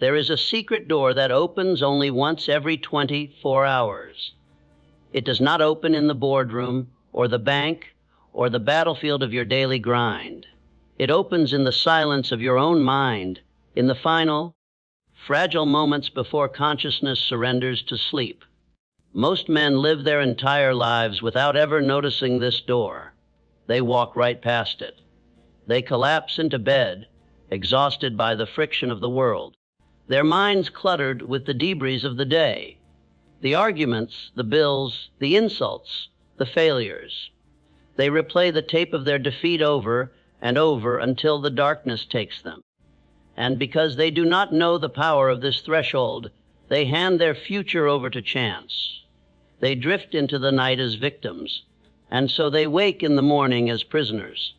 There is a secret door that opens only once every 24 hours. It does not open in the boardroom or the bank or the battlefield of your daily grind. It opens in the silence of your own mind, in the final, fragile moments before consciousness surrenders to sleep. Most men live their entire lives without ever noticing this door. They walk right past it. They collapse into bed, exhausted by the friction of the world, their minds cluttered with the debris of the day, the arguments, the bills, the insults, the failures. They replay the tape of their defeat over and over until the darkness takes them. And because they do not know the power of this threshold, they hand their future over to chance. They drift into the night as victims, and so they wake in the morning as prisoners.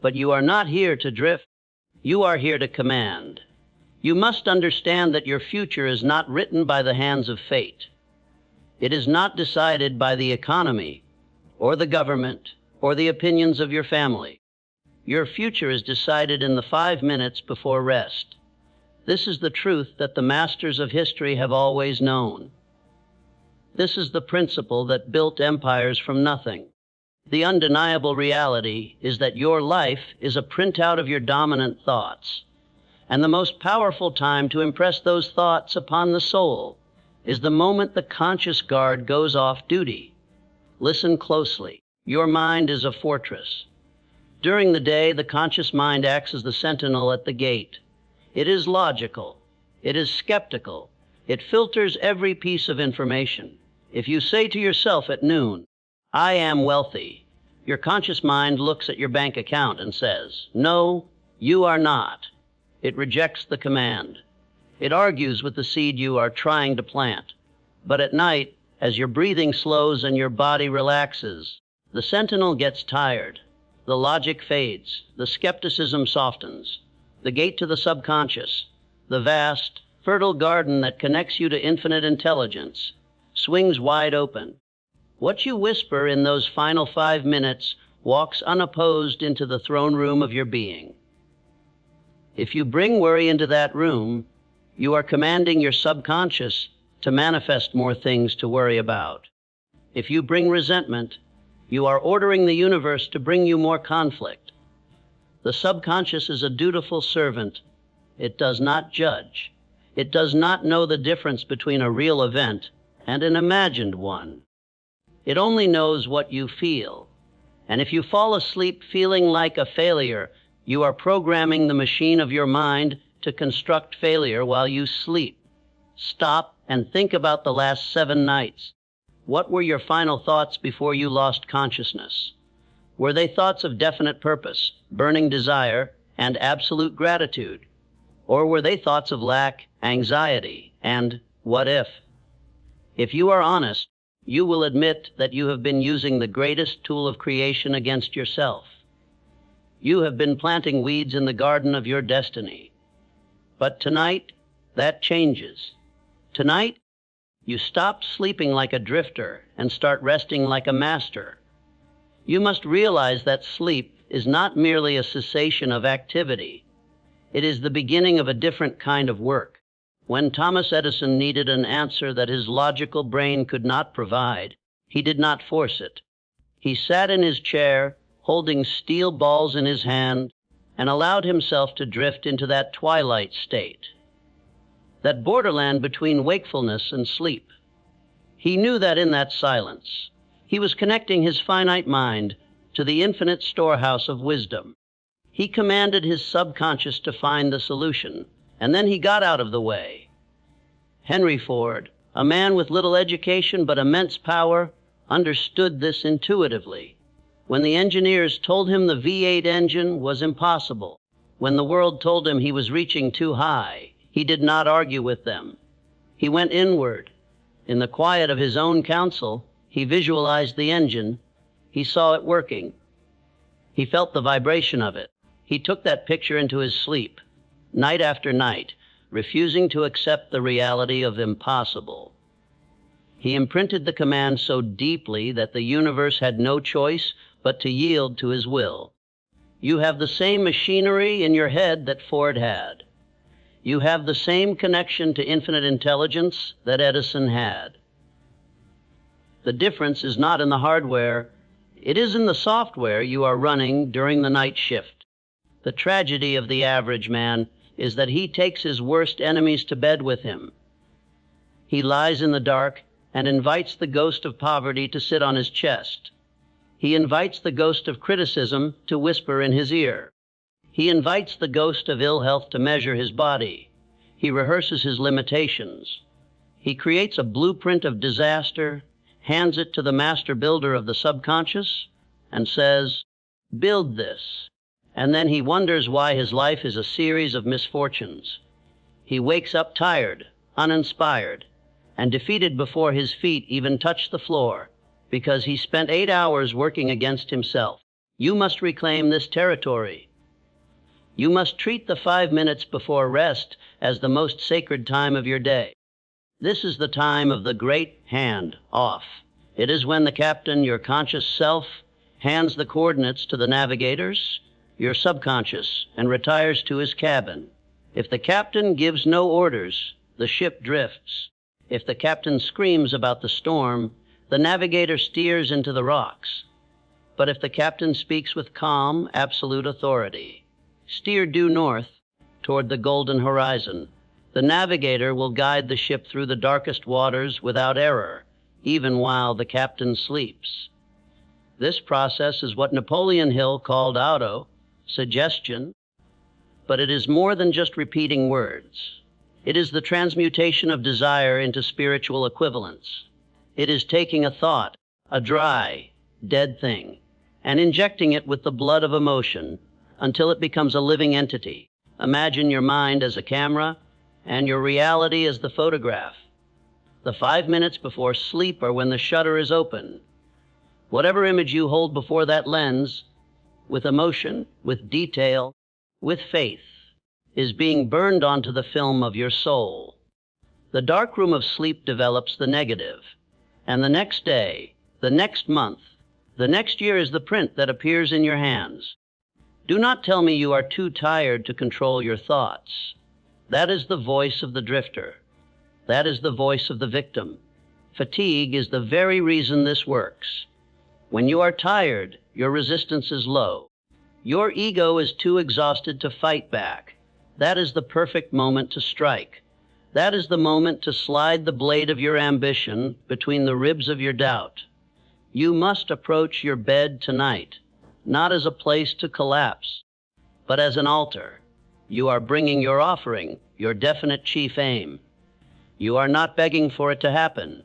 But you are not here to drift. You are here to command. You must understand that your future is not written by the hands of fate. It is not decided by the economy, or the government, or the opinions of your family. Your future is decided in the 5 minutes before rest. This is the truth that the masters of history have always known. This is the principle that built empires from nothing. The undeniable reality is that your life is a printout of your dominant thoughts. And the most powerful time to impress those thoughts upon the soul is the moment the conscious guard goes off duty. Listen closely. Your mind is a fortress. During the day, the conscious mind acts as the sentinel at the gate. It is logical. It is skeptical. It filters every piece of information. If you say to yourself at noon, "I am wealthy," your conscious mind looks at your bank account and says, "No, you are not." It rejects the command. It argues with the seed you are trying to plant. But at night, as your breathing slows and your body relaxes, the sentinel gets tired. The logic fades. The skepticism softens. The gate to the subconscious, the vast, fertile garden that connects you to infinite intelligence, swings wide open. What you whisper in those final 5 minutes walks unopposed into the throne room of your being. If you bring worry into that room, you are commanding your subconscious to manifest more things to worry about. If you bring resentment, you are ordering the universe to bring you more conflict. The subconscious is a dutiful servant. It does not judge. It does not know the difference between a real event and an imagined one. It only knows what you feel. And if you fall asleep feeling like a failure, you are programming the machine of your mind to construct failure while you sleep. Stop and think about the last 7 nights. What were your final thoughts before you lost consciousness? Were they thoughts of definite purpose, burning desire, and absolute gratitude? Or were they thoughts of lack, anxiety, and what if? If you are honest, you will admit that you have been using the greatest tool of creation against yourself. You have been planting weeds in the garden of your destiny. But tonight, that changes. Tonight, you stop sleeping like a drifter and start resting like a master. You must realize that sleep is not merely a cessation of activity. It is the beginning of a different kind of work. When Thomas Edison needed an answer that his logical brain could not provide, he did not force it. He sat in his chair, holding steel balls in his hand, and allowed himself to drift into that twilight state, that borderland between wakefulness and sleep. He knew that in that silence, he was connecting his finite mind to the infinite storehouse of wisdom. He commanded his subconscious to find the solution, and then he got out of the way. Henry Ford, a man with little education but immense power, understood this intuitively. When the engineers told him the V8 engine was impossible, when the world told him he was reaching too high, he did not argue with them. He went inward. In the quiet of his own counsel, he visualized the engine. He saw it working. He felt the vibration of it. He took that picture into his sleep, night after night, refusing to accept the reality of impossible. He imprinted the command so deeply that the universe had no choice but to yield to his will. You have the same machinery in your head that Ford had. You have the same connection to infinite intelligence that Edison had. The difference is not in the hardware, it is in the software you are running during the night shift. The tragedy of the average man is that he takes his worst enemies to bed with him. He lies in the dark and invites the ghost of poverty to sit on his chest. He invites the ghost of criticism to whisper in his ear. He invites the ghost of ill health to measure his body. He rehearses his limitations. He creates a blueprint of disaster, hands it to the master builder of the subconscious, and says, "Build this." And then he wonders why his life is a series of misfortunes. He wakes up tired, uninspired, and defeated before his feet even touch the floor, because he spent 8 hours working against himself. You must reclaim this territory. You must treat the 5 minutes before rest as the most sacred time of your day. This is the time of the great hand off. It is when the captain, your conscious self, hands the coordinates to the navigators, your subconscious, and retires to his cabin. If the captain gives no orders, the ship drifts. If the captain screams about the storm, the navigator steers into the rocks. But if the captain speaks with calm, absolute authority, steer due north toward the golden horizon, the navigator will guide the ship through the darkest waters without error, even while the captain sleeps. This process is what Napoleon Hill called auto-suggestion, but it is more than just repeating words. It is the transmutation of desire into spiritual equivalence. It is taking a thought, a dry, dead thing, and injecting it with the blood of emotion until it becomes a living entity. Imagine your mind as a camera and your reality as the photograph. The 5 minutes before sleep are when the shutter is open. Whatever image you hold before that lens, with emotion, with detail, with faith, is being burned onto the film of your soul. The darkroom of sleep develops the negative, and the next day, the next month, the next year is the print that appears in your hands. Do not tell me you are too tired to control your thoughts. That is the voice of the drifter. That is the voice of the victim. Fatigue is the very reason this works. When you are tired, your resistance is low. Your ego is too exhausted to fight back. That is the perfect moment to strike. That is the moment to slide the blade of your ambition between the ribs of your doubt. You must approach your bed tonight, not as a place to collapse, but as an altar. You are bringing your offering, your definite chief aim. You are not begging for it to happen.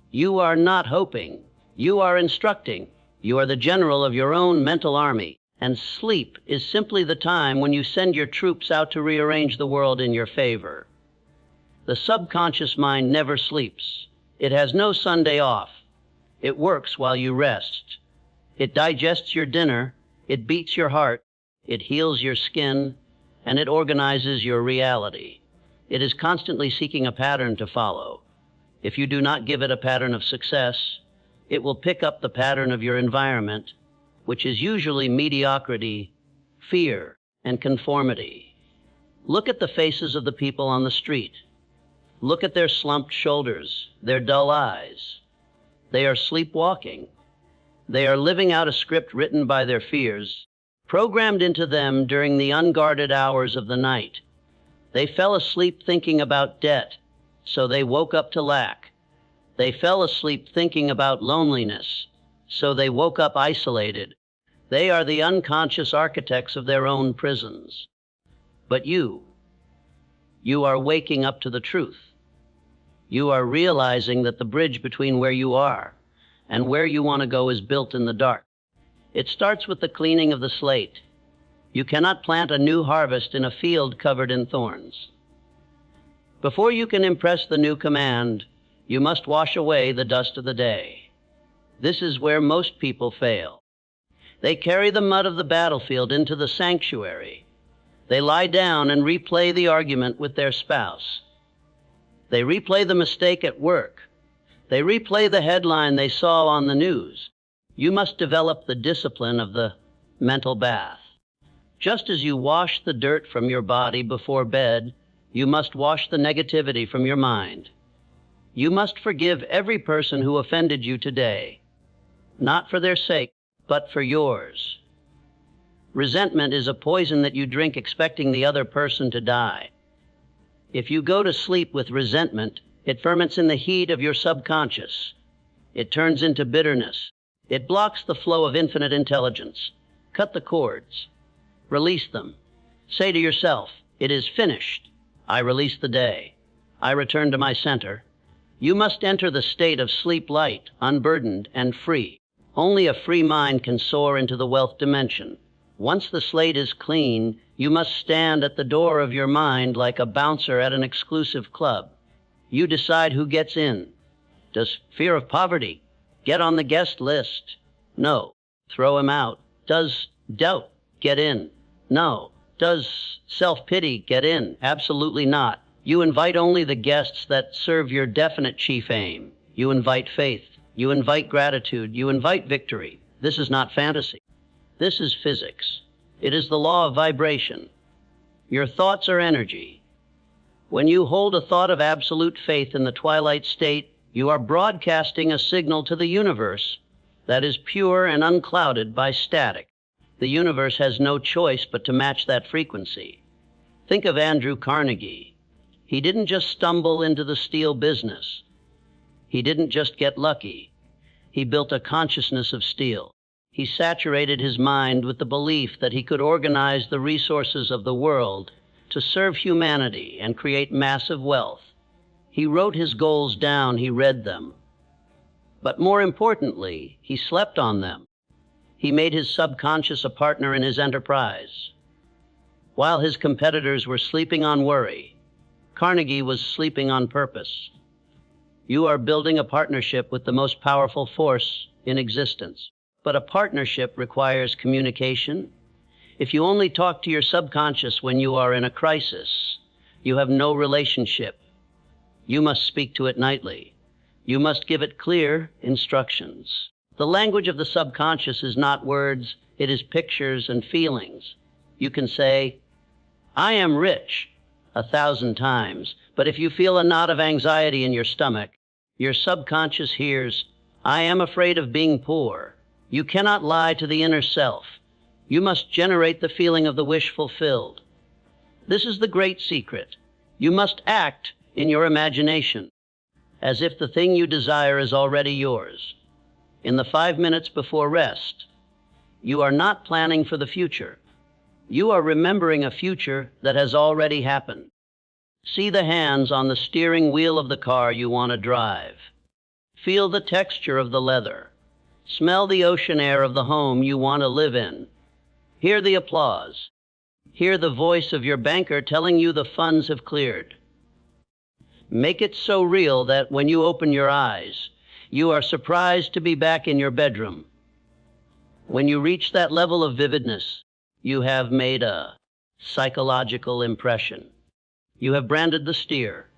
You are not hoping. You are instructing. You are the general of your own mental army, and sleep is simply the time when you send your troops out to rearrange the world in your favor. The subconscious mind never sleeps. It has no Sunday off. It works while you rest. It digests your dinner, it beats your heart, it heals your skin, and it organizes your reality. It is constantly seeking a pattern to follow. If you do not give it a pattern of success, it will pick up the pattern of your environment, which is usually mediocrity, fear, and conformity. Look at the faces of the people on the street. Look at their slumped shoulders, their dull eyes. They are sleepwalking. They are living out a script written by their fears, programmed into them during the unguarded hours of the night. They fell asleep thinking about debt, so they woke up to lack. They fell asleep thinking about loneliness, so they woke up isolated. They are the unconscious architects of their own prisons. But you are waking up to the truth. You are realizing that the bridge between where you are and where you want to go is built in the dark. It starts with the cleaning of the slate. You cannot plant a new harvest in a field covered in thorns. Before you can impress the new command, you must wash away the dust of the day. This is where most people fail. They carry the mud of the battlefield into the sanctuary. They lie down and replay the argument with their spouse. They replay the mistake at work. They replay the headline they saw on the news. You must develop the discipline of the mental bath. Just as you wash the dirt from your body before bed, You must wash the negativity from your mind. You must forgive every person who offended you today, not for their sake, but for yours. Resentment is a poison that you drink expecting the other person to die. If you go to sleep with resentment, it ferments in the heat of your subconscious. It turns into bitterness. It blocks the flow of infinite intelligence. Cut the cords. Release them. Say to yourself, "It is finished. I release the day. I return to my center." You must enter the state of sleep light, unburdened, and free. Only a free mind can soar into the wealth dimension. Once the slate is clean, you must stand at the door of your mind like a bouncer at an exclusive club. You decide who gets in. Does fear of poverty get on the guest list? No. Throw him out. Does doubt get in? No. Does self-pity get in? Absolutely not. You invite only the guests that serve your definite chief aim. You invite faith. You invite gratitude. You invite victory. This is not fantasy. This is physics. It is the law of vibration. Your thoughts are energy. When you hold a thought of absolute faith in the twilight state, you are broadcasting a signal to the universe that is pure and unclouded by static. The universe has no choice but to match that frequency. Think of Andrew Carnegie. He didn't just stumble into the steel business. He didn't just get lucky. He built a consciousness of steel. He saturated his mind with the belief that he could organize the resources of the world to serve humanity and create massive wealth. He wrote his goals down, he read them. But more importantly, he slept on them. He made his subconscious a partner in his enterprise. While his competitors were sleeping on worry, Carnegie was sleeping on purpose. You are building a partnership with the most powerful force in existence. But a partnership requires communication. If you only talk to your subconscious when you are in a crisis, you have no relationship. You must speak to it nightly. You must give it clear instructions. The language of the subconscious is not words, it is pictures and feelings. You can say, "I am rich," 1,000 times, but if you feel a knot of anxiety in your stomach, your subconscious hears, "I am afraid of being poor." You cannot lie to the inner self. You must generate the feeling of the wish fulfilled. This is the great secret. You must act in your imagination, as if the thing you desire is already yours. In the 5 minutes before rest, you are not planning for the future. You are remembering a future that has already happened. See the hands on the steering wheel of the car you want to drive. Feel the texture of the leather. Smell the ocean air of the home you want to live in. Hear the applause. Hear the voice of your banker telling you the funds have cleared. Make it so real that when you open your eyes, you are surprised to be back in your bedroom. When you reach that level of vividness, you have made a psychological impression. You have branded the steer.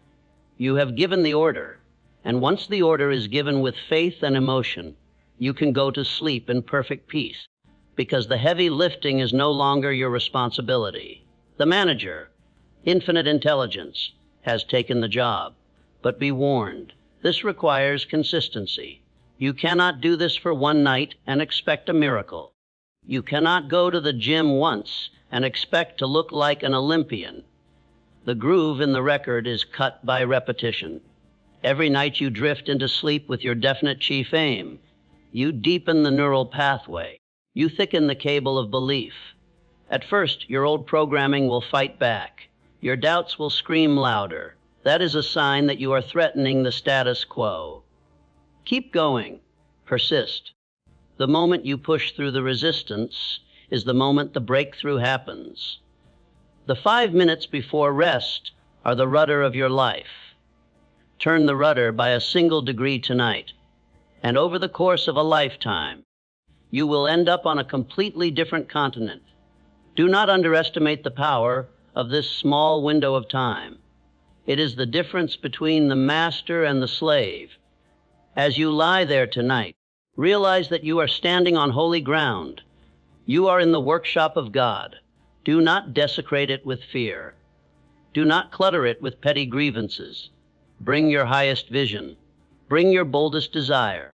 You have given the order. And once the order is given with faith and emotion, you can go to sleep in perfect peace, because the heavy lifting is no longer your responsibility. The manager, infinite intelligence, has taken the job. But be warned, this requires consistency. You cannot do this for one night and expect a miracle. You cannot go to the gym once and expect to look like an Olympian. The groove in the record is cut by repetition. Every night you drift into sleep with your definite chief aim. You deepen the neural pathway. You thicken the cable of belief. At first, your old programming will fight back. Your doubts will scream louder. That is a sign that you are threatening the status quo. Keep going. Persist. The moment you push through the resistance is the moment the breakthrough happens. The 5 minutes before rest are the rudder of your life. Turn the rudder by a single degree tonight, and over the course of a lifetime, you will end up on a completely different continent. Do not underestimate the power of this small window of time. It is the difference between the master and the slave. As you lie there tonight, realize that you are standing on holy ground. You are in the workshop of God. Do not desecrate it with fear. Do not clutter it with petty grievances. Bring your highest vision. Bring your boldest desire.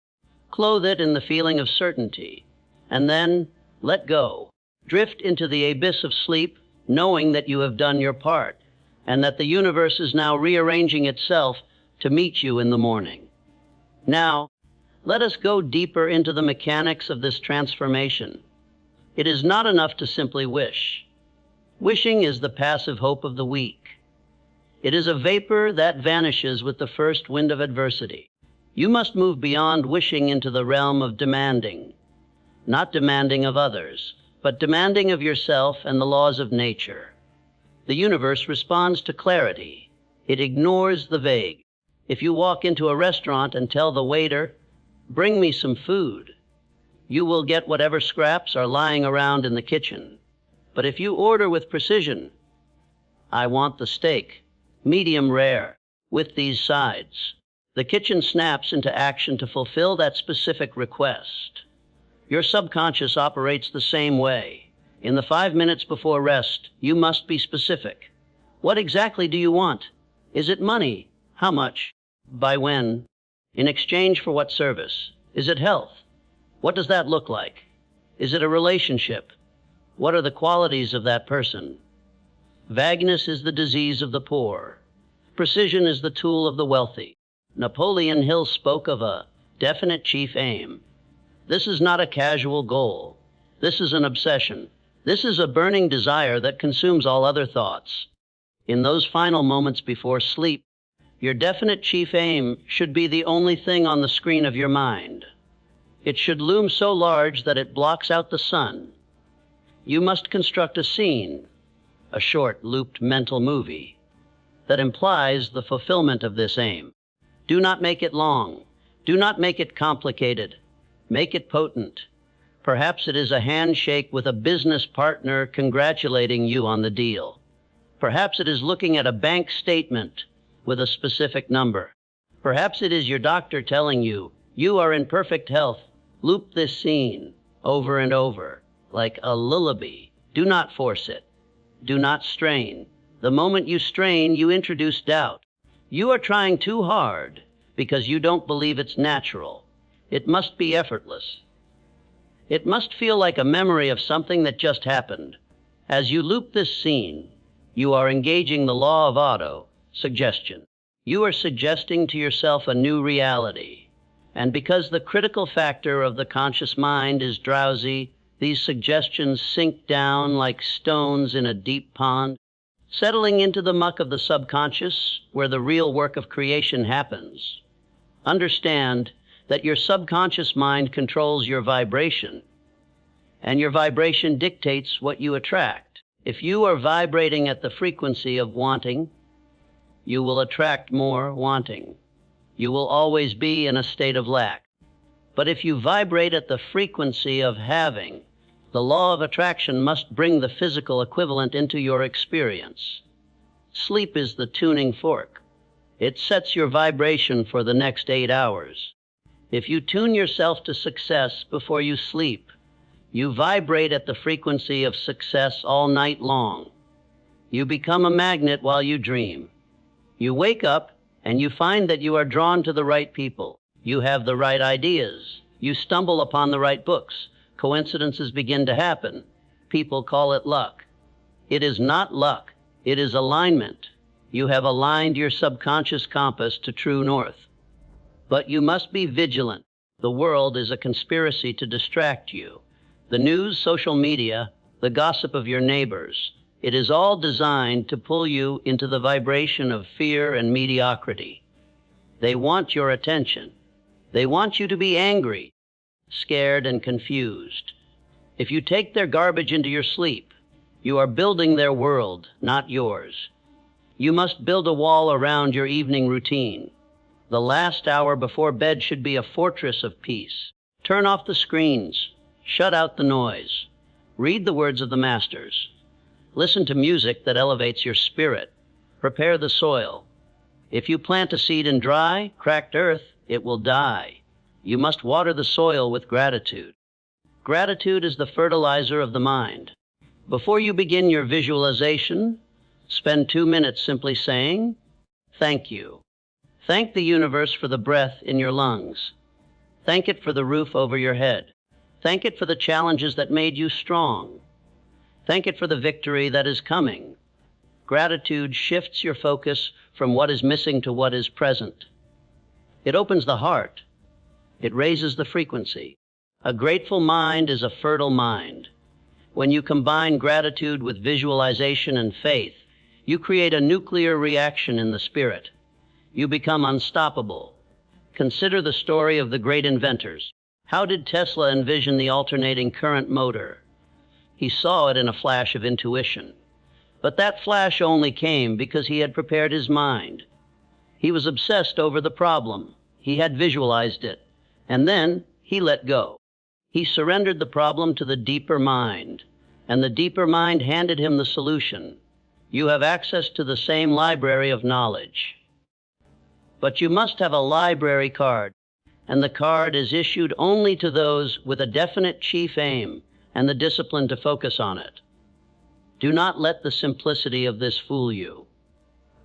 Clothe it in the feeling of certainty. And then let go. Drift into the abyss of sleep, knowing that you have done your part, and that the universe is now rearranging itself to meet you in the morning. Now, let us go deeper into the mechanics of this transformation. It is not enough to simply wish. Wishing is the passive hope of the weak. It is a vapor that vanishes with the first wind of adversity. You must move beyond wishing into the realm of demanding. Not demanding of others, but demanding of yourself and the laws of nature. The universe responds to clarity. It ignores the vague. If you walk into a restaurant and tell the waiter, "Bring me some food," you will get whatever scraps are lying around in the kitchen. But if you order with precision, "I want the steak, medium rare, with these sides," the kitchen snaps into action to fulfill that specific request. Your subconscious operates the same way. In the 5 minutes before rest, you must be specific. What exactly do you want? Is it money? How much? By when? In exchange for what service? Is it health? What does that look like? Is it a relationship? What are the qualities of that person? Vagueness is the disease of the poor. Precision is the tool of the wealthy. Napoleon Hill spoke of a definite chief aim. This is not a casual goal. This is an obsession. This is a burning desire that consumes all other thoughts. In those final moments before sleep, your definite chief aim should be the only thing on the screen of your mind. It should loom so large that it blocks out the sun. You must construct a scene, a short, looped mental movie, that implies the fulfillment of this aim. Do not make it long. Do not make it complicated. Make it potent. Perhaps it is a handshake with a business partner congratulating you on the deal. Perhaps it is looking at a bank statement with a specific number. Perhaps it is your doctor telling you, "You are in perfect health." Loop this scene over and over, like a lullaby. Do not force it. Do not strain. The moment you strain, you introduce doubt. You are trying too hard because you don't believe it's natural. It must be effortless. It must feel like a memory of something that just happened. As you loop this scene, you are engaging the law of auto-suggestion. You are suggesting to yourself a new reality. And because the critical factor of the conscious mind is drowsy, these suggestions sink down like stones in a deep pond, settling into the muck of the subconscious where the real work of creation happens. Understand that your subconscious mind controls your vibration, and your vibration dictates what you attract. If you are vibrating at the frequency of wanting, you will attract more wanting. You will always be in a state of lack. But if you vibrate at the frequency of having, the law of attraction must bring the physical equivalent into your experience. Sleep is the tuning fork. It sets your vibration for the next 8 hours. If you tune yourself to success before you sleep, you vibrate at the frequency of success all night long. You become a magnet while you dream. You wake up and you find that you are drawn to the right people. You have the right ideas. You stumble upon the right books. Coincidences begin to happen. People call it luck. It is not luck. It is alignment. You have aligned your subconscious compass to true north. But you must be vigilant. The world is a conspiracy to distract you. The news, social media, the gossip of your neighbors, it is all designed to pull you into the vibration of fear and mediocrity. They want your attention. They want you to be angry, scared, and confused. If you take their garbage into your sleep, you are building their world, not yours. You must build a wall around your evening routine. The last hour before bed should be a fortress of peace. Turn off the screens. Shut out the noise. Read the words of the masters. Listen to music that elevates your spirit. Prepare the soil. If you plant a seed in dry, cracked earth, it will die. You must water the soil with gratitude. Gratitude is the fertilizer of the mind. Before you begin your visualization, Spend 2 minutes simply saying, "Thank you." Thank the universe for the breath in your lungs. Thank it for the roof over your head. Thank it for the challenges that made you strong. Thank it for the victory that is coming. Gratitude shifts your focus from what is missing to what is present. It opens the heart. It raises the frequency. A grateful mind is a fertile mind. When you combine gratitude with visualization and faith, you create a nuclear reaction in the spirit. You become unstoppable. Consider the story of the great inventors. How did Tesla envision the alternating current motor? He saw it in a flash of intuition. But that flash only came because he had prepared his mind. He was obsessed over the problem. He had visualized it. And then he let go. He surrendered the problem to the deeper mind. And the deeper mind handed him the solution. You have access to the same library of knowledge. But you must have a library card, and the card is issued only to those with a definite chief aim and the discipline to focus on it. Do not let the simplicity of this fool you.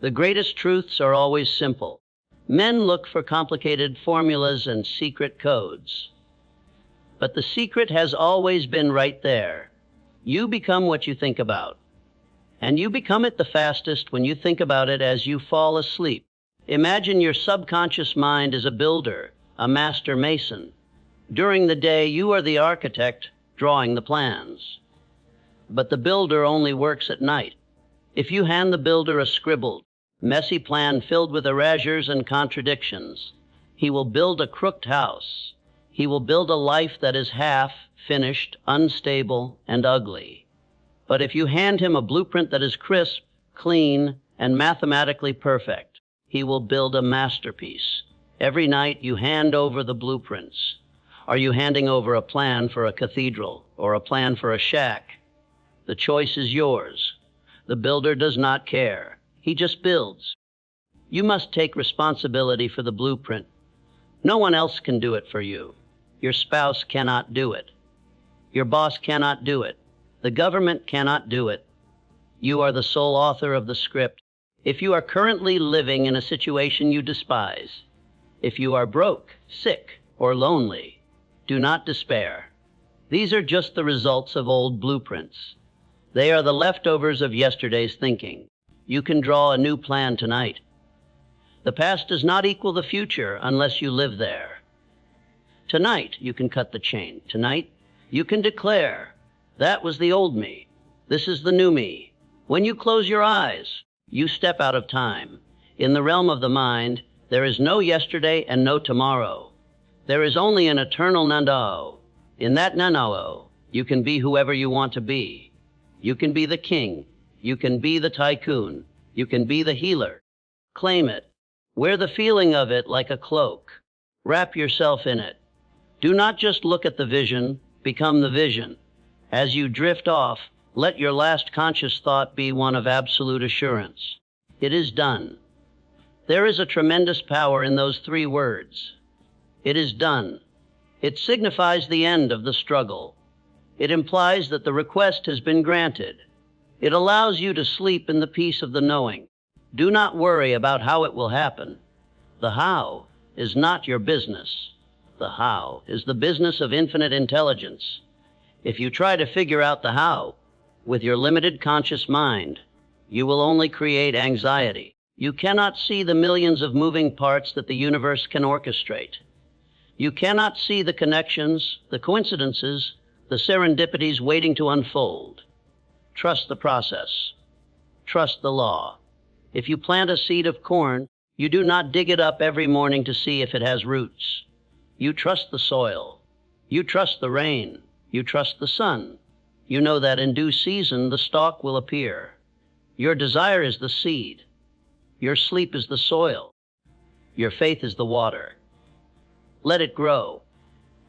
The greatest truths are always simple. Men look for complicated formulas and secret codes. But the secret has always been right there. You become what you think about. And you become it the fastest when you think about it as you fall asleep. Imagine your subconscious mind is a builder, a master mason. During the day, you are the architect drawing the plans. But the builder only works at night. If you hand the builder a scribbled, messy plan filled with erasures and contradictions, he will build a crooked house. He will build a life that is half finished, unstable, and ugly. But if you hand him a blueprint that is crisp, clean, and mathematically perfect, he will build a masterpiece. Every night you hand over the blueprints. Are you handing over a plan for a cathedral or a plan for a shack? The choice is yours. The builder does not care. He just builds. You must take responsibility for the blueprint. No one else can do it for you. Your spouse cannot do it. Your boss cannot do it. The government cannot do it. You are the sole author of the script. If you are currently living in a situation you despise, if you are broke, sick, or lonely, do not despair. These are just the results of old blueprints. They are the leftovers of yesterday's thinking. You can draw a new plan tonight. The past does not equal the future unless you live there. Tonight, you can cut the chain. Tonight, you can declare, that was the old me. This is the new me. When you close your eyes, you step out of time. In the realm of the mind, there is no yesterday and no tomorrow. There is only an eternal nanao. In that nanao, you can be whoever you want to be. You can be the king. You can be the tycoon. You can be the healer. Claim it. Wear the feeling of it like a cloak. Wrap yourself in it. Do not just look at the vision, become the vision. As you drift off, let your last conscious thought be one of absolute assurance. It is done. There is a tremendous power in those 3 words. It is done. It signifies the end of the struggle. It implies that the request has been granted. It allows you to sleep in the peace of the knowing. Do not worry about how it will happen. The how is not your business. The how is the business of infinite intelligence. If you try to figure out the how with your limited conscious mind, you will only create anxiety. You cannot see the millions of moving parts that the universe can orchestrate. You cannot see the connections, the coincidences, the serendipities waiting to unfold. Trust the process. Trust the law. If you plant a seed of corn, you do not dig it up every morning to see if it has roots. You trust the soil. You trust the rain. You trust the sun. You know that in due season the stalk will appear. Your desire is the seed. Your sleep is the soil. Your faith is the water. Let it grow.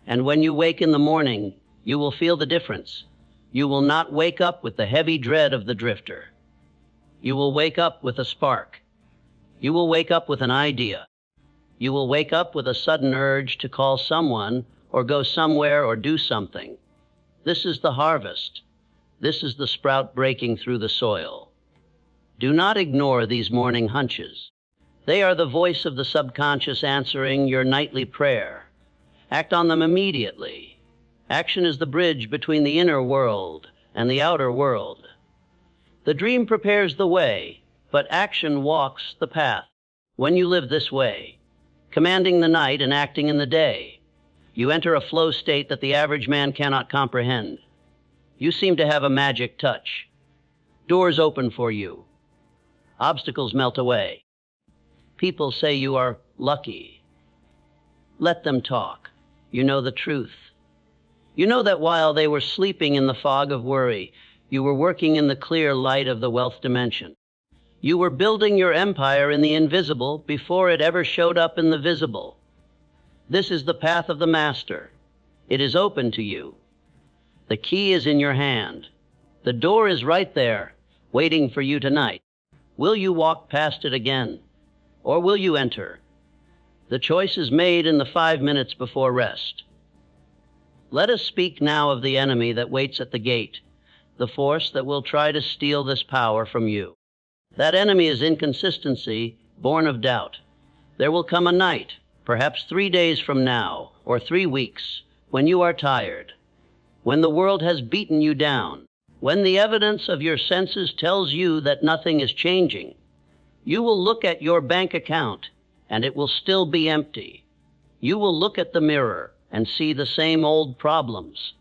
And when you wake in the morning, you will feel the difference. You will not wake up with the heavy dread of the drifter. You will wake up with a spark. You will wake up with an idea. You will wake up with a sudden urge to call someone or go somewhere or do something. This is the harvest. This is the sprout breaking through the soil. Do not ignore these morning hunches. They are the voice of the subconscious answering your nightly prayer. Act on them immediately. Action is the bridge between the inner world and the outer world. The dream prepares the way, but action walks the path. When you live this way, commanding the night and acting in the day, you enter a flow state that the average man cannot comprehend. You seem to have a magic touch. Doors open for you. Obstacles melt away. People say you are lucky. Let them talk. You know the truth. You know that while they were sleeping in the fog of worry, you were working in the clear light of the wealth dimension. You were building your empire in the invisible before it ever showed up in the visible. This is the path of the master. It is open to you. The key is in your hand. The door is right there, waiting for you tonight. Will you walk past it again, or will you enter? The choice is made in the 5 minutes before rest. Let us speak now of the enemy that waits at the gate, the force that will try to steal this power from you. That enemy is inconsistency, born of doubt. There will come a night, perhaps 3 days from now, or 3 weeks, when you are tired, when the world has beaten you down, when the evidence of your senses tells you that nothing is changing. You will look at your bank account, and it will still be empty. You will look at the mirror and see the same old problems.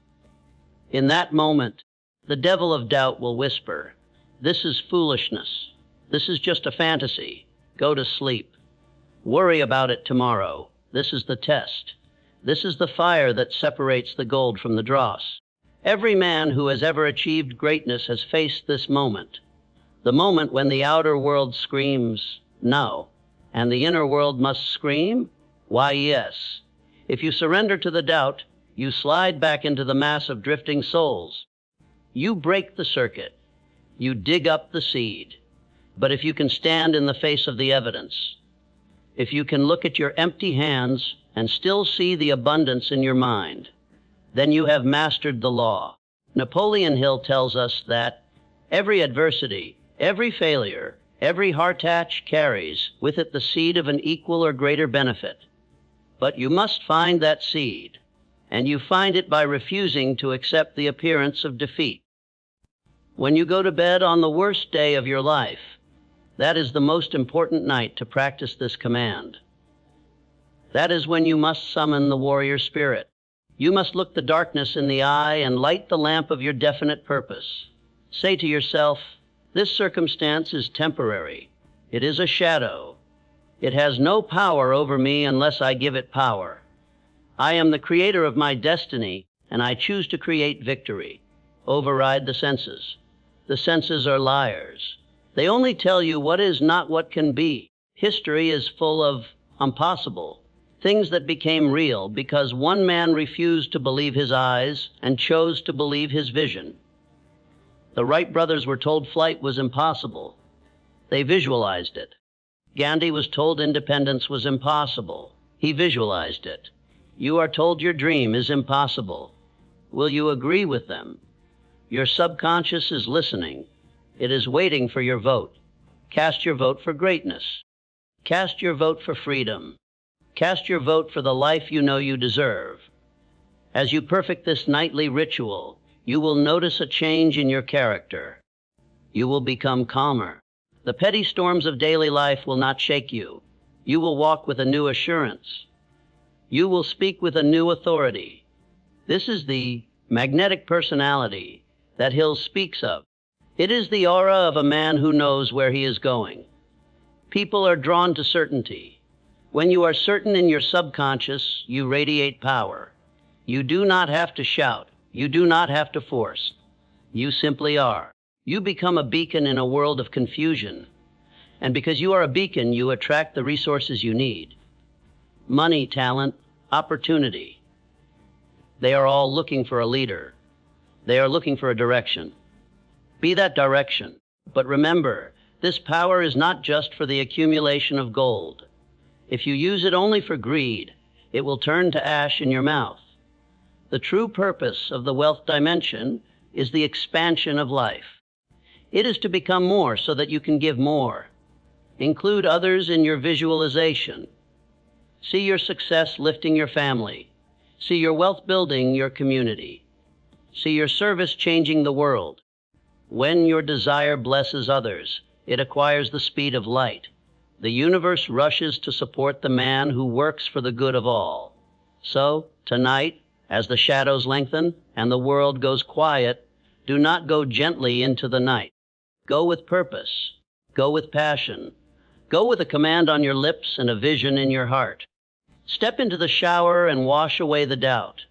In that moment, the devil of doubt will whisper, "This is foolishness. This is just a fantasy. Go to sleep. Worry about it tomorrow. This is the test. This is the fire that separates the gold from the dross." Every man who has ever achieved greatness has faced this moment. The moment when the outer world screams, "No," and the inner world must scream, "Why, yes." If you surrender to the doubt, you slide back into the mass of drifting souls. You break the circuit. You dig up the seed. But if you can stand in the face of the evidence, if you can look at your empty hands and still see the abundance in your mind, then you have mastered the law. Napoleon Hill tells us that every adversity, every failure, every heartache carries with it the seed of an equal or greater benefit. But you must find that seed, and you find it by refusing to accept the appearance of defeat. When you go to bed on the worst day of your life, that is the most important night to practice this command. That is when you must summon the warrior spirit. You must look the darkness in the eye and light the lamp of your definite purpose. Say to yourself, "This circumstance is temporary. It is a shadow. It has no power over me unless I give it power. I am the creator of my destiny, and I choose to create victory." Override the senses. The senses are liars. They only tell you what is not what can be. History is full of impossible, things that became real because one man refused to believe his eyes and chose to believe his vision. The Wright brothers were told flight was impossible. They visualized it. Gandhi was told independence was impossible. He visualized it. You are told your dream is impossible. Will you agree with them? Your subconscious is listening. It is waiting for your vote. Cast your vote for greatness. Cast your vote for freedom. Cast your vote for the life you know you deserve. As you perfect this nightly ritual, you will notice a change in your character. You will become calmer. The petty storms of daily life will not shake you. You will walk with a new assurance. You will speak with a new authority. This is the magnetic personality that Hill speaks of. It is the aura of a man who knows where he is going. People are drawn to certainty. When you are certain in your subconscious, you radiate power. You do not have to shout. You do not have to force. You simply are. You become a beacon in a world of confusion. And because you are a beacon, you attract the resources you need. Money, talent, opportunity. They are all looking for a leader. They are looking for a direction. Be that direction. But remember, this power is not just for the accumulation of gold. If you use it only for greed, it will turn to ash in your mouth. The true purpose of the wealth dimension is the expansion of life. It is to become more so that you can give more. Include others in your visualization. See your success lifting your family. See your wealth building your community. See your service changing the world. When your desire blesses others, it acquires the speed of light. The universe rushes to support the man who works for the good of all. So, tonight, as the shadows lengthen and the world goes quiet, do not go gently into the night. Go with purpose. Go with passion. Go with a command on your lips and a vision in your heart. Step into the shower and wash away the doubt.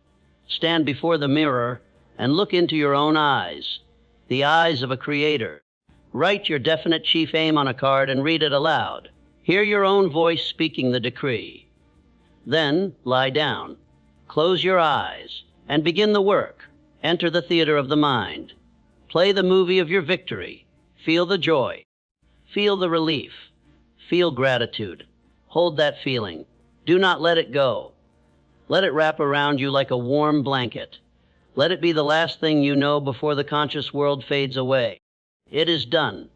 Stand before the mirror and look into your own eyes, the eyes of a creator. Write your definite chief aim on a card and read it aloud. Hear your own voice speaking the decree. Then lie down, close your eyes, and begin the work. Enter the theater of the mind. Play the movie of your victory. Feel the joy. Feel the relief. Feel gratitude. Hold that feeling. Do not let it go. Let it wrap around you like a warm blanket. Let it be the last thing you know before the conscious world fades away. It is done.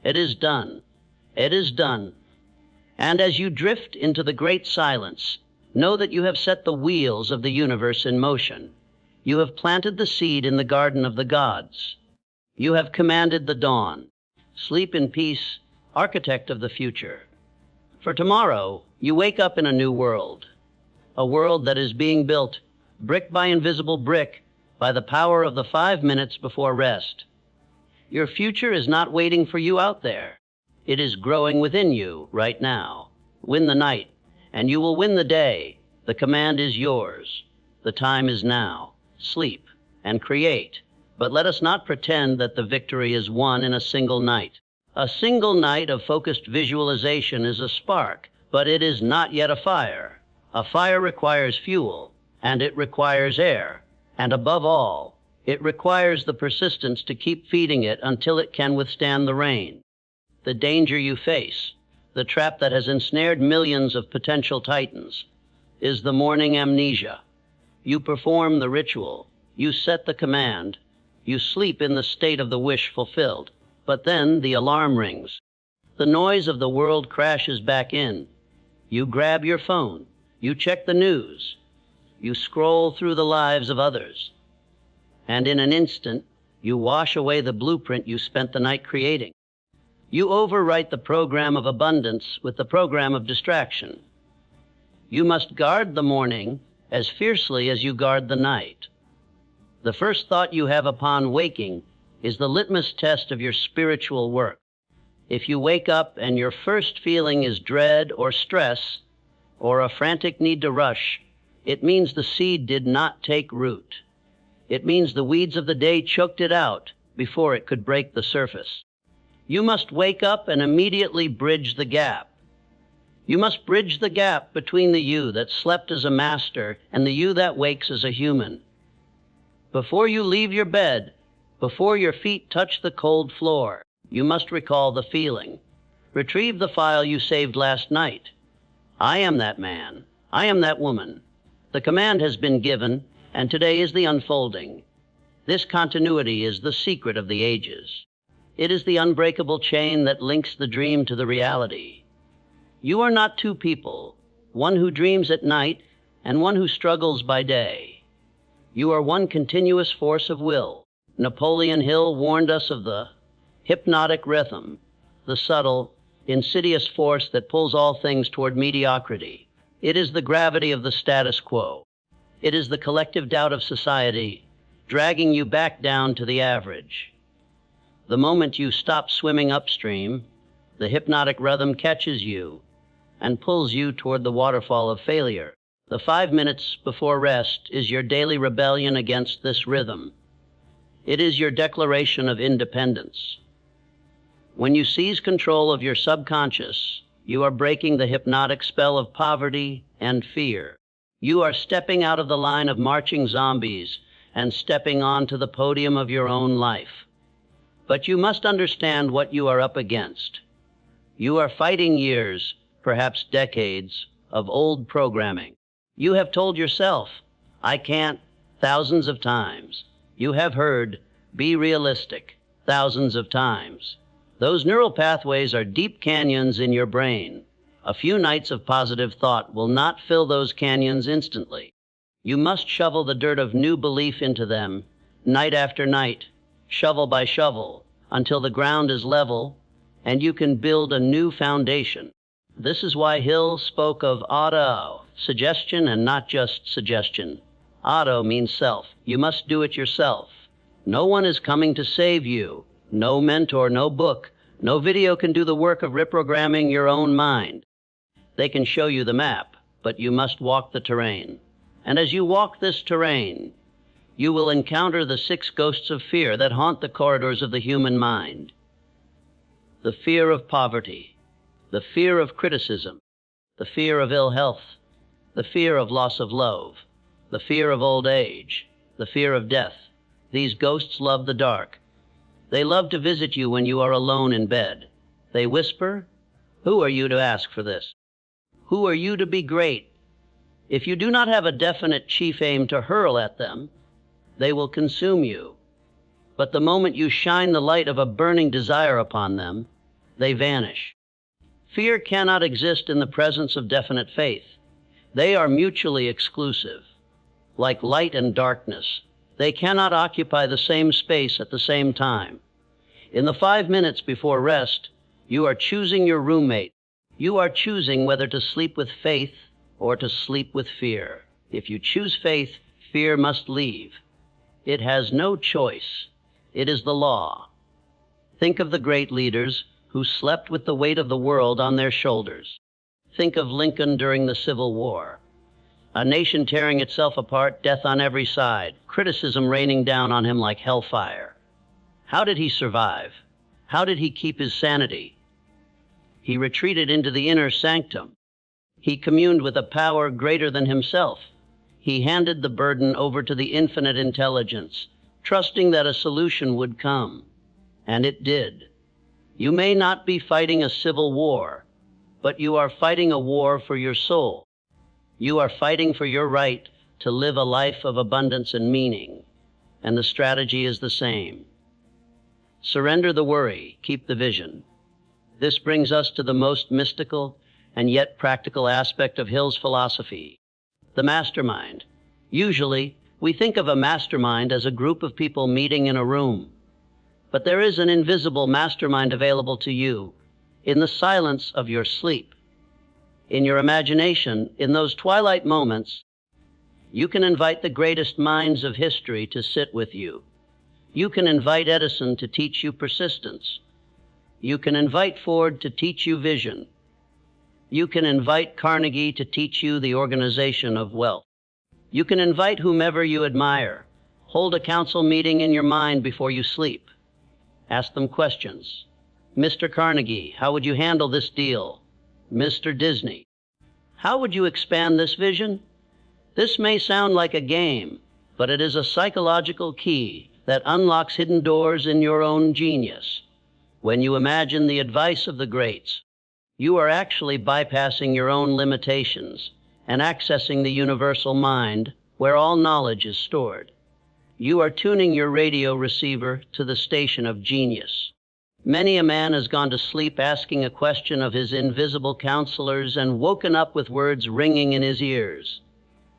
It is done. It is done. And as you drift into the great silence, know that you have set the wheels of the universe in motion. You have planted the seed in the garden of the gods. You have commanded the dawn. Sleep in peace, architect of the future. For tomorrow, you wake up in a new world. A world that is being built, brick by invisible brick, by the power of the 5 minutes before rest. Your future is not waiting for you out there. It is growing within you right now. Win the night, and you will win the day. The command is yours. The time is now. Sleep and create. But let us not pretend that the victory is won in a single night. A single night of focused visualization is a spark, but it is not yet a fire. A fire requires fuel, and it requires air. And above all, it requires the persistence to keep feeding it until it can withstand the rain. The danger you face, the trap that has ensnared millions of potential titans, is the morning amnesia. You perform the ritual, you set the command, you sleep in the state of the wish fulfilled, but then the alarm rings. The noise of the world crashes back in. You grab your phone, you check the news, you scroll through the lives of others, and in an instant, you wash away the blueprint you spent the night creating. You overwrite the program of abundance with the program of distraction. You must guard the morning as fiercely as you guard the night. The first thought you have upon waking is the litmus test of your spiritual work. If you wake up and your first feeling is dread or stress, or a frantic need to rush, it means the seed did not take root. It means the weeds of the day choked it out before it could break the surface. You must wake up and immediately bridge the gap. You must bridge the gap between the you that slept as a master and the you that wakes as a human. Before you leave your bed, before your feet touch the cold floor, you must recall the feeling. Retrieve the file you saved last night. I am that man. I am that woman. The command has been given, and today is the unfolding. This continuity is the secret of the ages. It is the unbreakable chain that links the dream to the reality. You are not two people, one who dreams at night and one who struggles by day. You are one continuous force of will. Napoleon Hill warned us of the hypnotic rhythm, the subtle, insidious force that pulls all things toward mediocrity. It is the gravity of the status quo. It is the collective doubt of society, dragging you back down to the average. The moment you stop swimming upstream, the hypnotic rhythm catches you and pulls you toward the waterfall of failure. The 5 minutes before rest is your daily rebellion against this rhythm. It is your declaration of independence. When you seize control of your subconscious, you are breaking the hypnotic spell of poverty and fear. You are stepping out of the line of marching zombies and stepping onto the podium of your own life. But you must understand what you are up against. You are fighting years, perhaps decades, of old programming. You have told yourself, I can't, thousands of times. You have heard, be realistic, thousands of times. Those neural pathways are deep canyons in your brain. A few nights of positive thought will not fill those canyons instantly. You must shovel the dirt of new belief into them, night after night, shovel by shovel, until the ground is level and you can build a new foundation. This is why Hill spoke of auto, suggestion, and not just suggestion. Auto means self. You must do it yourself. No one is coming to save you. No mentor, no book, no video can do the work of reprogramming your own mind. They can show you the map, but you must walk the terrain. And as you walk this terrain, you will encounter the 6 ghosts of fear that haunt the corridors of the human mind. The fear of poverty, the fear of criticism, the fear of ill health, the fear of loss of love, the fear of old age, the fear of death. These ghosts love the dark. They love to visit you when you are alone in bed. They whisper, "Who are you to ask for this? Who are you to be great?" If you do not have a definite chief aim to hurl at them, they will consume you. But the moment you shine the light of a burning desire upon them, they vanish. Fear cannot exist in the presence of definite faith. They are mutually exclusive. Like light and darkness, they cannot occupy the same space at the same time. In the 5 minutes before rest, you are choosing your roommate. You are choosing whether to sleep with faith or to sleep with fear. If you choose faith, fear must leave. It has no choice. It is the law. Think of the great leaders who slept with the weight of the world on their shoulders. Think of Lincoln during the Civil War. A nation tearing itself apart, death on every side, criticism raining down on him like hellfire. How did he survive? How did he keep his sanity? He retreated into the inner sanctum. He communed with a power greater than himself. He handed the burden over to the infinite intelligence, trusting that a solution would come. And it did. You may not be fighting a civil war, but you are fighting a war for your soul. You are fighting for your right to live a life of abundance and meaning. And the strategy is the same. Surrender the worry, keep the vision. This brings us to the most mystical and yet practical aspect of Hill's philosophy, the mastermind. Usually, we think of a mastermind as a group of people meeting in a room. But there is an invisible mastermind available to you in the silence of your sleep. In your imagination, in those twilight moments, you can invite the greatest minds of history to sit with you. You can invite Edison to teach you persistence. You can invite Ford to teach you vision. You can invite Carnegie to teach you the organization of wealth. You can invite whomever you admire. Hold a council meeting in your mind before you sleep. Ask them questions. Mr. Carnegie, how would you handle this deal? Mr. Disney, how would you expand this vision? This may sound like a game, but it is a psychological key that unlocks hidden doors in your own genius. When you imagine the advice of the greats, you are actually bypassing your own limitations and accessing the universal mind where all knowledge is stored. You are tuning your radio receiver to the station of genius. Many a man has gone to sleep asking a question of his invisible counselors and woken up with words ringing in his ears.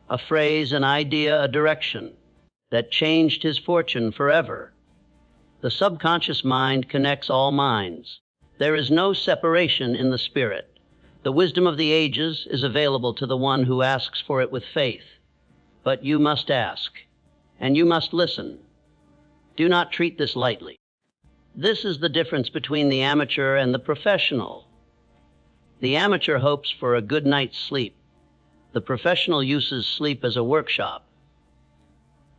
A phrase, an idea, a direction that changed his fortune forever. The subconscious mind connects all minds. There is no separation in the spirit. The wisdom of the ages is available to the one who asks for it with faith. But you must ask, and you must listen. Do not treat this lightly. This is the difference between the amateur and the professional. The amateur hopes for a good night's sleep. The professional uses sleep as a workshop.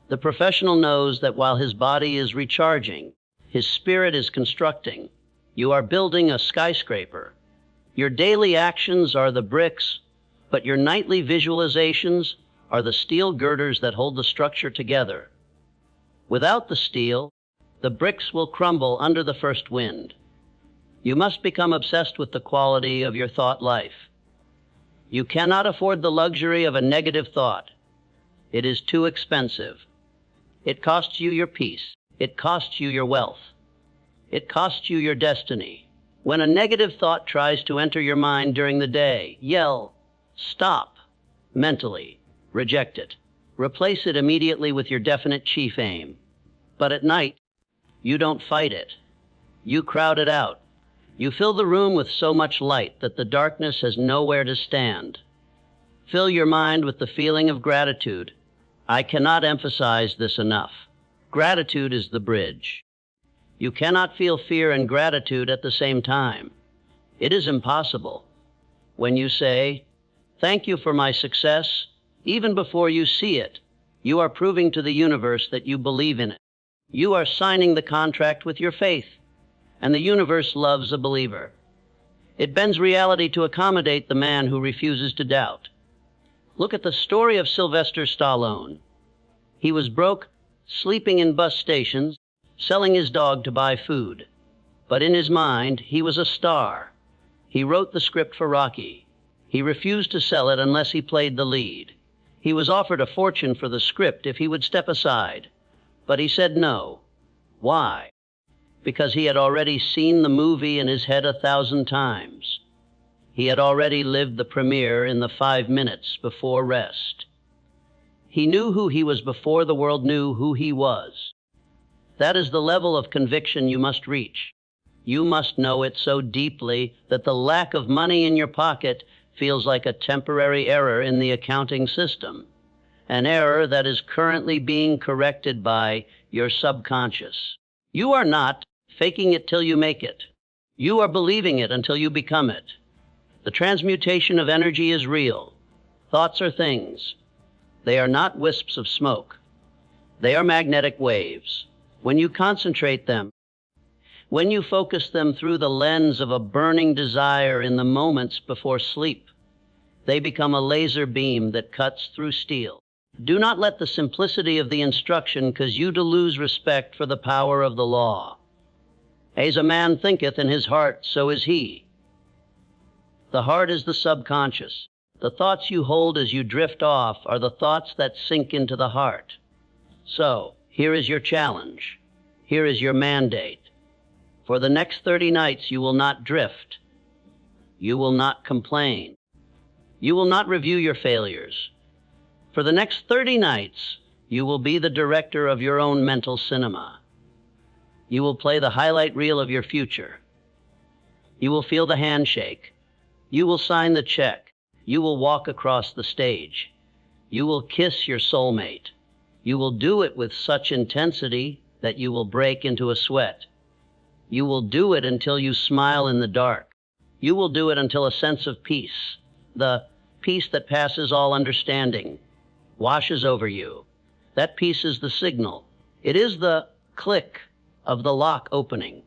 The professional knows that while his body is recharging, his spirit is constructing. You are building a skyscraper. Your daily actions are the bricks, but your nightly visualizations are the steel girders that hold the structure together. Without the steel, the bricks will crumble under the first wind. You must become obsessed with the quality of your thought life. You cannot afford the luxury of a negative thought. It is too expensive. It costs you your peace. It costs you your wealth. It costs you your destiny. When a negative thought tries to enter your mind during the day, yell, "Stop!" mentally. Reject it. Replace it immediately with your definite chief aim. But at night, you don't fight it. You crowd it out. You fill the room with so much light that the darkness has nowhere to stand. Fill your mind with the feeling of gratitude. I cannot emphasize this enough. Gratitude is the bridge. You cannot feel fear and gratitude at the same time. It is impossible. When you say, "Thank you for my success," even before you see it, you are proving to the universe that you believe in it. You are signing the contract with your faith, and the universe loves a believer. It bends reality to accommodate the man who refuses to doubt. Look at the story of Sylvester Stallone. He was broke, sleeping in bus stations, selling his dog to buy food. But in his mind, he was a star. He wrote the script for Rocky. He refused to sell it unless he played the lead. He was offered a fortune for the script if he would step aside, but he said no. Why? Because he had already seen the movie in his head 1,000 times. He had already lived the premiere in the 5 minutes before rest. He knew who he was before the world knew who he was. That is the level of conviction you must reach. You must know it so deeply that the lack of money in your pocket feels like a temporary error in the accounting system, an error that is currently being corrected by your subconscious. You are not faking it till you make it. You are believing it until you become it. The transmutation of energy is real. Thoughts are things. They are not wisps of smoke. They are magnetic waves. When you concentrate them, when you focus them through the lens of a burning desire in the moments before sleep, they become a laser beam that cuts through steel. Do not let the simplicity of the instruction cause you to lose respect for the power of the law. As a man thinketh in his heart, so is he. The heart is the subconscious. The thoughts you hold as you drift off are the thoughts that sink into the heart. So, here is your challenge. Here is your mandate. For the next 30 nights, you will not drift. You will not complain. You will not review your failures. For the next 30 nights, you will be the director of your own mental cinema. You will play the highlight reel of your future. You will feel the handshake. You will sign the check. You will walk across the stage. You will kiss your soulmate. You will do it with such intensity that you will break into a sweat. You will do it until you smile in the dark. You will do it until a sense of peace, the peace that passes all understanding, washes over you. That peace is the signal. It is the click of the lock opening.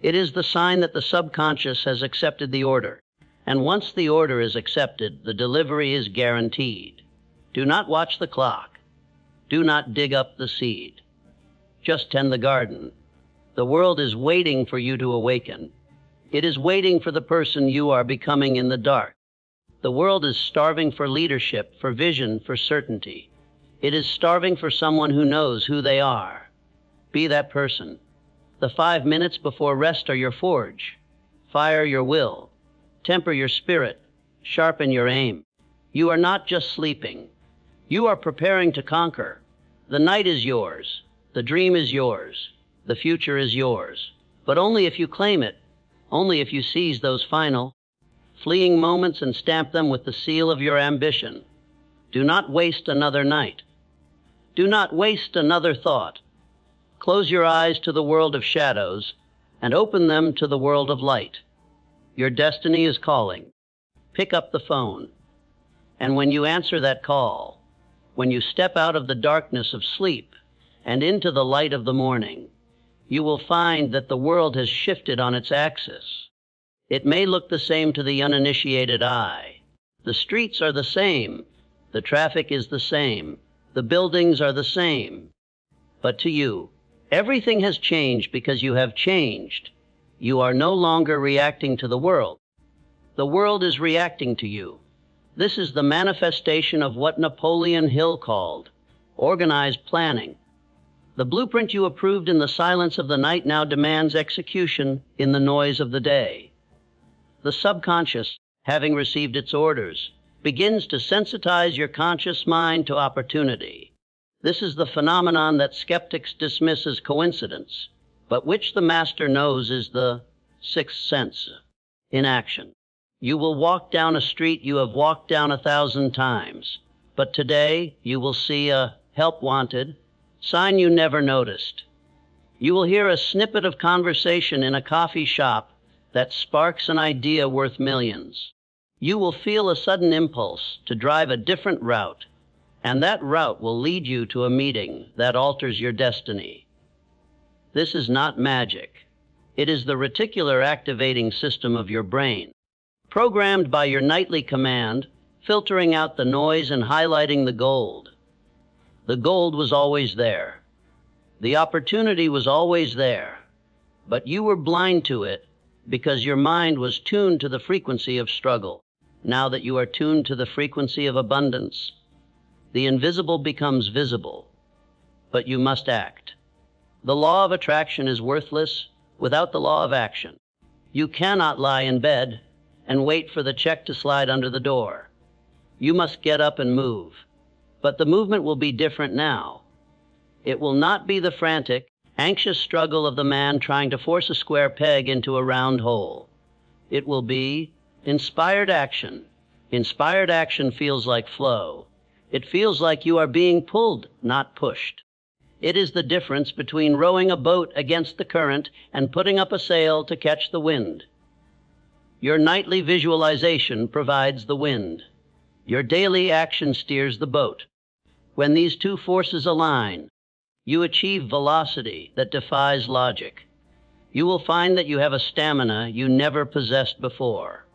It is the sign that the subconscious has accepted the order. And once the order is accepted, the delivery is guaranteed. Do not watch the clock. Do not dig up the seed. Just tend the garden. The world is waiting for you to awaken. It is waiting for the person you are becoming in the dark. The world is starving for leadership, for vision, for certainty. It is starving for someone who knows who they are. Be that person. The 5 minutes before rest are your forge. Fire your will. Temper your spirit. Sharpen your aim. You are not just sleeping. You are preparing to conquer. The night is yours. The dream is yours. The future is yours. But only if you claim it. Only if you seize those final, fleeing moments and stamp them with the seal of your ambition. Do not waste another night. Do not waste another thought. Close your eyes to the world of shadows and open them to the world of light. Your destiny is calling. Pick up the phone. And when you answer that call, when you step out of the darkness of sleep and into the light of the morning, you will find that the world has shifted on its axis. It may look the same to the uninitiated eye. The streets are the same. The traffic is the same. The buildings are the same. But to you, everything has changed because you have changed. You are no longer reacting to the world. The world is reacting to you. This is the manifestation of what Napoleon Hill called organized planning. The blueprint you approved in the silence of the night now demands execution in the noise of the day. The subconscious, having received its orders, begins to sensitize your conscious mind to opportunity. This is the phenomenon that skeptics dismiss as coincidence, but which the master knows is the sixth sense in action. You will walk down a street you have walked down 1,000 times, but today you will see a help wanted sign you never noticed. You will hear a snippet of conversation in a coffee shop that sparks an idea worth millions. You will feel a sudden impulse to drive a different route, and that route will lead you to a meeting that alters your destiny. This is not magic. It is the reticular activating system of your brain, programmed by your nightly command, filtering out the noise and highlighting the gold. The gold was always there. The opportunity was always there, but you were blind to it because your mind was tuned to the frequency of struggle. Now that you are tuned to the frequency of abundance, the invisible becomes visible, but you must act. The law of attraction is worthless without the law of action. You cannot lie in bed and wait for the check to slide under the door. You must get up and move, but the movement will be different now. It will not be the frantic, anxious struggle of the man trying to force a square peg into a round hole. It will be inspired action. Inspired action feels like flow. It feels like you are being pulled, not pushed. It is the difference between rowing a boat against the current and putting up a sail to catch the wind. Your nightly visualization provides the wind. Your daily action steers the boat. When these two forces align, you achieve velocity that defies logic. You will find that you have a stamina you never possessed before.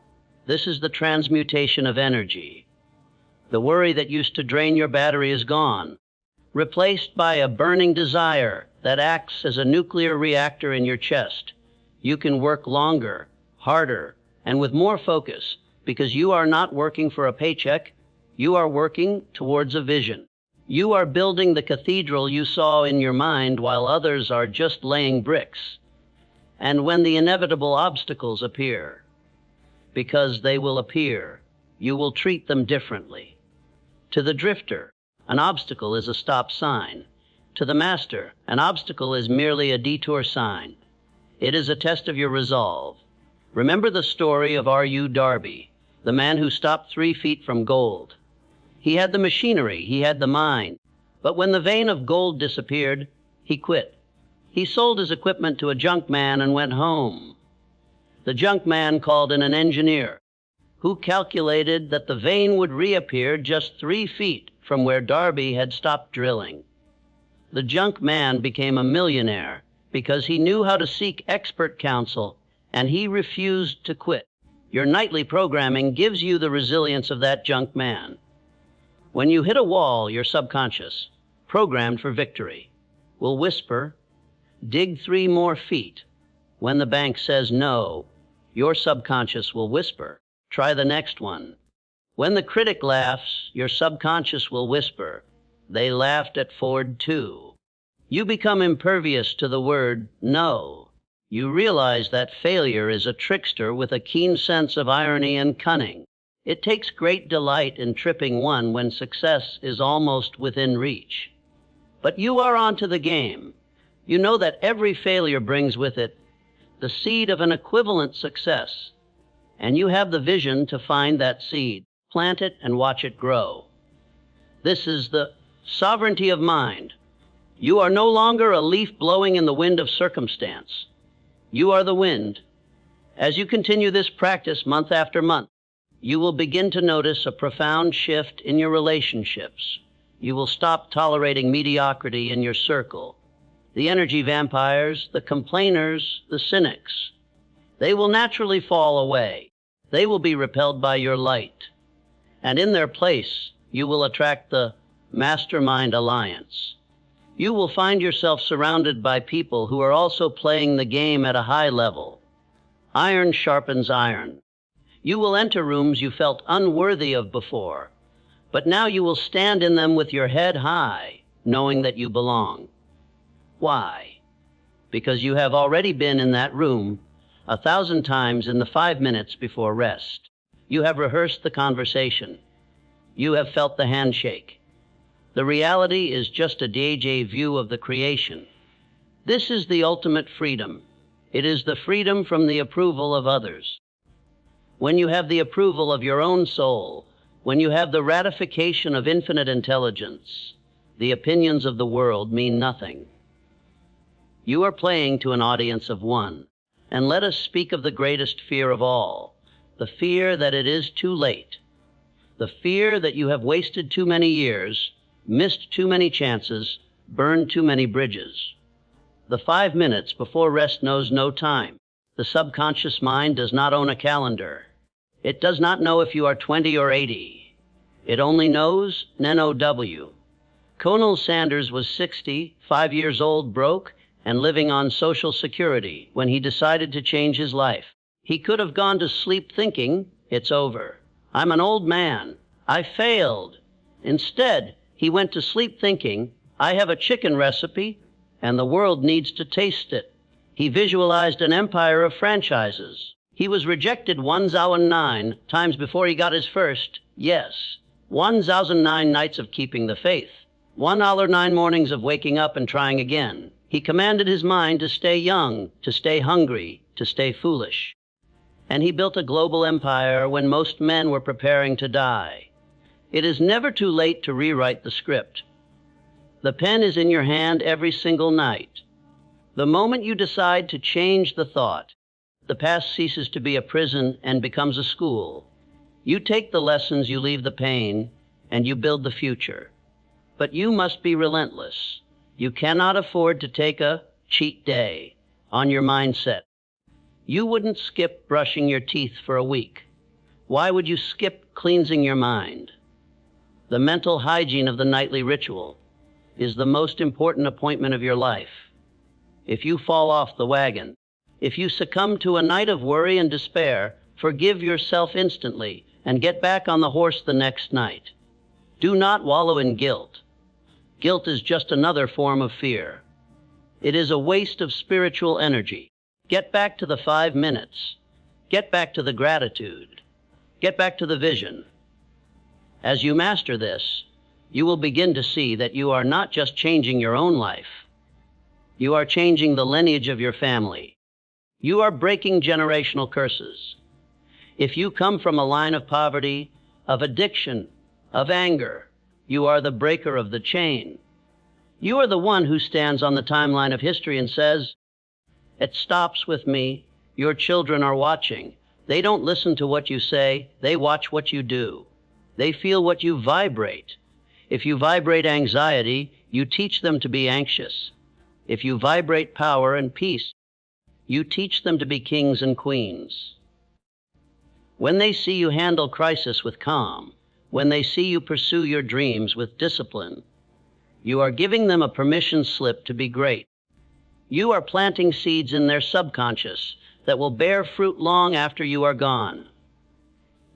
This is the transmutation of energy. The worry that used to drain your battery is gone, replaced by a burning desire that acts as a nuclear reactor in your chest. You can work longer, harder, and with more focus because you are not working for a paycheck. You are working towards a vision. You are building the cathedral you saw in your mind while others are just laying bricks. And when the inevitable obstacles appear, because they will appear, you will treat them differently. To the drifter, an obstacle is a stop sign. To the master, an obstacle is merely a detour sign. It is a test of your resolve. Remember the story of R.U. Darby, the man who stopped 3 feet from gold. He had the machinery, he had the mind, but when the vein of gold disappeared, he quit. He sold his equipment to a junk man and went home. The junk man called in an engineer who calculated that the vein would reappear just 3 feet from where Darby had stopped drilling. The junk man became a millionaire because he knew how to seek expert counsel, and he refused to quit. Your nightly programming gives you the resilience of that junk man. When you hit a wall, your subconscious, programmed for victory, will whisper, "Dig 3 more feet." When the bank says no, your subconscious will whisper, "Try the next one." When the critic laughs, your subconscious will whisper, "They laughed at Ford too." You become impervious to the word no. You realize that failure is a trickster with a keen sense of irony and cunning. It takes great delight in tripping one when success is almost within reach. But you are onto the game. You know that every failure brings with it the seed of an equivalent success, and you have the vision to find that seed, plant it, and watch it grow. This is the sovereignty of mind. You are no longer a leaf blowing in the wind of circumstance. You are the wind. As you continue this practice month after month, you will begin to notice a profound shift in your relationships. You will stop tolerating mediocrity in your circle. The energy vampires, the complainers, the cynics, they will naturally fall away. They will be repelled by your light. And in their place, you will attract the mastermind alliance. You will find yourself surrounded by people who are also playing the game at a high level. Iron sharpens iron. You will enter rooms you felt unworthy of before, but now you will stand in them with your head high, knowing that you belong. Why? Because you have already been in that room 1,000 times in the 5 minutes before rest. You have rehearsed the conversation. You have felt the handshake. The reality is just a deja view of the creation. This is the ultimate freedom. It is the freedom from the approval of others. When you have the approval of your own soul, when you have the ratification of infinite intelligence, the opinions of the world mean nothing. You are playing to an audience of one. And let us speak of the greatest fear of all, the fear that it is too late, the fear that you have wasted too many years, missed too many chances, burned too many bridges. The 5 minutes before rest knows no time. The subconscious mind does not own a calendar. It does not know if you are 20 or 80. It only knows NOW. Colonel Sanders was 60, 5 years old, broke, and living on Social Security when he decided to change his life. He could have gone to sleep thinking, it's over. I'm an old man. I failed. Instead, he went to sleep thinking, I have a chicken recipe, and the world needs to taste it. He visualized an empire of franchises. He was rejected 1,009 times before he got his first, yes, 1,009 nights of keeping the faith, 1,009 mornings of waking up and trying again. He commanded his mind to stay young, to stay hungry, to stay foolish. And he built a global empire when most men were preparing to die. It is never too late to rewrite the script. The pen is in your hand every single night. The moment you decide to change the thought, the past ceases to be a prison and becomes a school. You take the lessons, you leave the pain, and you build the future. But you must be relentless. You cannot afford to take a cheat day on your mindset. You wouldn't skip brushing your teeth for a week. Why would you skip cleansing your mind? The mental hygiene of the nightly ritual is the most important appointment of your life. If you fall off the wagon, if you succumb to a night of worry and despair, forgive yourself instantly and get back on the horse the next night. Do not wallow in guilt. Guilt is just another form of fear. It is a waste of spiritual energy. Get back to the 5 minutes. Get back to the gratitude. Get back to the vision. As you master this, you will begin to see that you are not just changing your own life. You are changing the lineage of your family. You are breaking generational curses. If you come from a line of poverty, of addiction, of anger, you are the breaker of the chain. You are the one who stands on the timeline of history and says, it stops with me. Your children are watching. They don't listen to what you say. They watch what you do. They feel what you vibrate. If you vibrate anxiety, you teach them to be anxious. If you vibrate power and peace, you teach them to be kings and queens. When they see you handle crisis with calm, when they see you pursue your dreams with discipline, you are giving them a permission slip to be great. You are planting seeds in their subconscious that will bear fruit long after you are gone.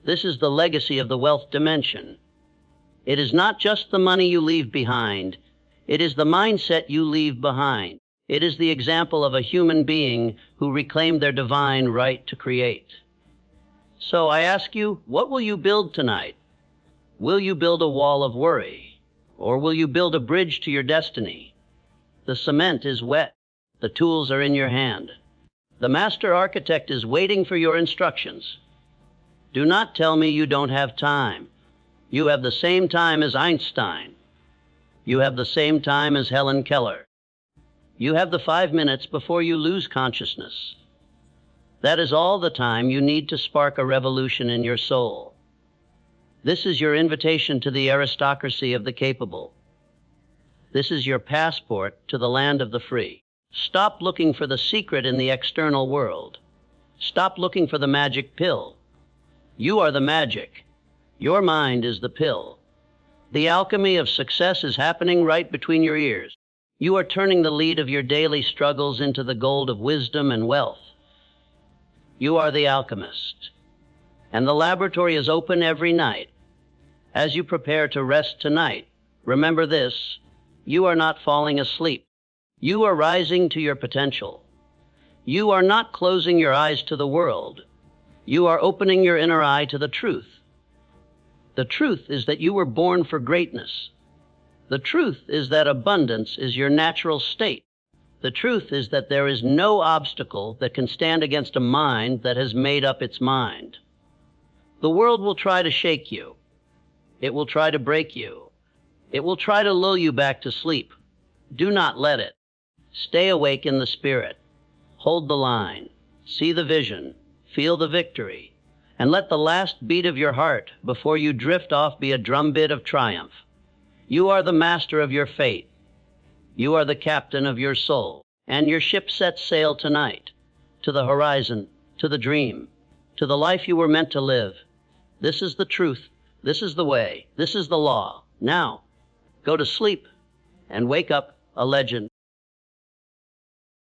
This is the legacy of the wealth dimension. It is not just the money you leave behind. It is the mindset you leave behind. It is the example of a human being who reclaimed their divine right to create. So I ask you, what will you build tonight? Will you build a wall of worry? Or will you build a bridge to your destiny? The cement is wet. The tools are in your hand. The master architect is waiting for your instructions. Do not tell me you don't have time. You have the same time as Einstein. You have the same time as Helen Keller. You have the 5 minutes before you lose consciousness. That is all the time you need to spark a revolution in your soul. This is your invitation to the aristocracy of the capable. This is your passport to the land of the free. Stop looking for the secret in the external world. Stop looking for the magic pill. You are the magic. Your mind is the pill. The alchemy of success is happening right between your ears. You are turning the lead of your daily struggles into the gold of wisdom and wealth. You are the alchemist. And the laboratory is open every night. As you prepare to rest tonight, remember this: you are not falling asleep. You are rising to your potential. You are not closing your eyes to the world. You are opening your inner eye to the truth. The truth is that you were born for greatness. The truth is that abundance is your natural state. The truth is that there is no obstacle that can stand against a mind that has made up its mind. The world will try to shake you. It will try to break you. It will try to lull you back to sleep. Do not let it. Stay awake in the spirit. Hold the line. See the vision. Feel the victory. And let the last beat of your heart before you drift off be a drumbeat of triumph. You are the master of your fate. You are the captain of your soul. And your ship sets sail tonight. To the horizon. To the dream. To the life you were meant to live. This is the truth. This is the way. This is the law. Now, go to sleep and wake up a legend.